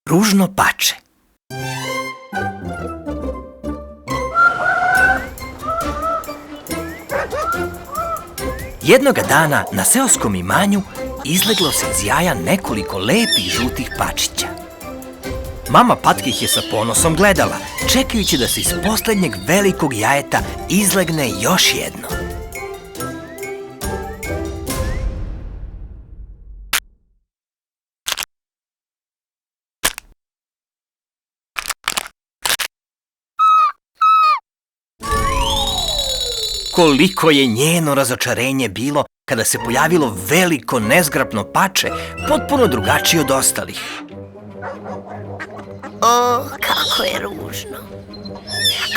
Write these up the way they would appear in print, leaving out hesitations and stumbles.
Ružno pače. Jednoga dana na seoskom imanju izleglo se iz jaja nekoliko lepih žutih pačića. Mama Patka ih je sa ponosom gledala, čekajući da se iz posljednjeg velikog jajeta izlegne još jedno. Koliko je njeno razočarenje bilo kada se pojavilo veliko nezgrapno pače, potpuno drugačije od ostalih. O, kako je ružno.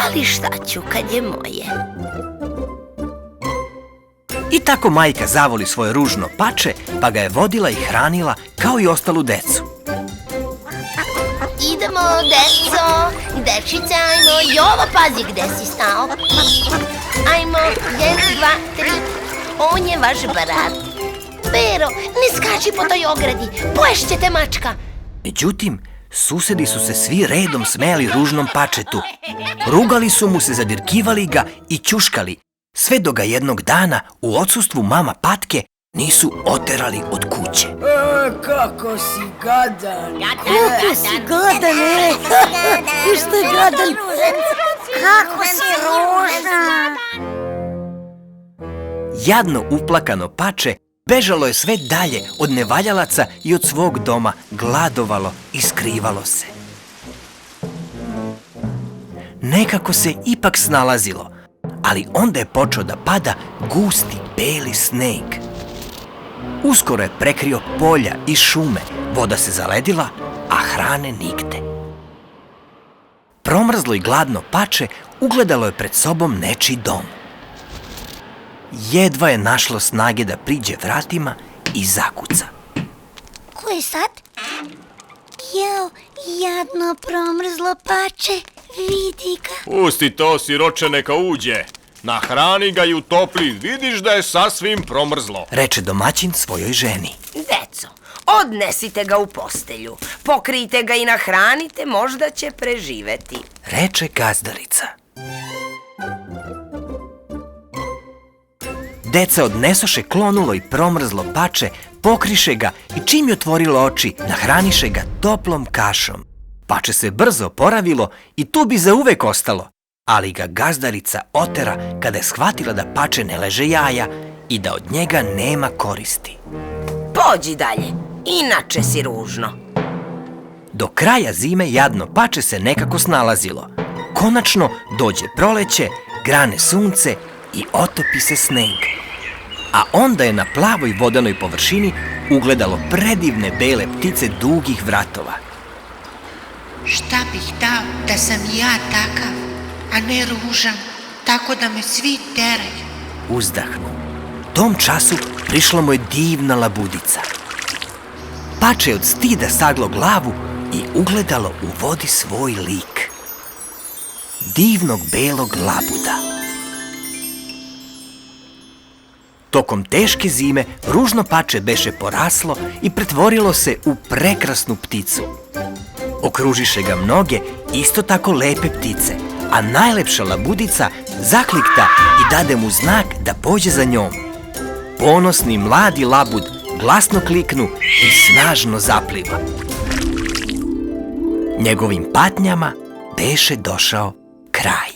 Ali šta ću kad je moje? I tako majka zavoli svoje ružno pače, pa ga je vodila i hranila kao i ostalu decu. Idemo, deco, dečice, ajmo, Jovo, pazi gde si stao. Ajmo, 1, 2, 3, on je vaš brat. Pero, ne skači po toj ogradi, poješćete mačka. Međutim, susedi su se svi redom smejali ružnom pačetu. Rugali su mu se, zadirkivali ga i ćuškali, sve dok ga jednog dana u odsustvu mama Patke nisu oterali od kuće. Kako si gadan. Kako si gadan, Što je gadan? Kako si ružna. Jadno uplakano pače bežalo je sve dalje od nevaljalaca i od svog doma, gladovalo i skrivalo se. Nekako se ipak snalazilo, ali onda je počeo da pada gusti beli sneg. Uskoro je prekrio polja i šume, voda se zaledila, a hrane nigde. Promrzlo i gladno pače ugledalo je pred sobom nečiji dom. Jedva je našlo snage da priđe vratima i zakuca. Ko je sad? Jao, jadno promrzlo pače, vidi ga. Pusti to, siroče, neka uđe. Nahrani ga i utopli, vidiš da je sasvim promrzlo. Reče domaćin svojoj ženi. Deco, odnesite ga u postelju, pokrijte ga i nahranite, možda će preživeti. Reče gazdarica. Deca odnesoše klonulo i promrzlo pače, pokriše ga i čim je otvorilo oči, nahraniše ga toplom kašom. Pače se brzo oporavilo i tu bi zauvek ostalo, ali ga gazdarica otera kada je shvatila da pače ne leže jaja i da od njega nema koristi. Pođi dalje, inače si ružno. Do kraja zime jadno pače se nekako snalazilo. Konačno dođe proleće, grane sunce i otopi se sneg. A onda je na plavoj vodanoj površini ugledalo predivne bele ptice dugih vratova. Šta bih dao da sam i ja takav, a ne ružan, tako da me svi teraju. Uzdahnu. Tom času prišla mu je divna labudica. Pače je od stida saglo glavu i ugledalo u vodi svoj lik. Divnog belog labuda. Tokom teške zime ružno pače beše poraslo i pretvorilo se u prekrasnu pticu. Okružiše ga mnoge isto tako lepe ptice, a najlepša labudica zaklikta i dade mu znak da pođe za njom. Ponosni mladi labud glasno kliknu i snažno zapliva. Njegovim patnjama beše došao kraj.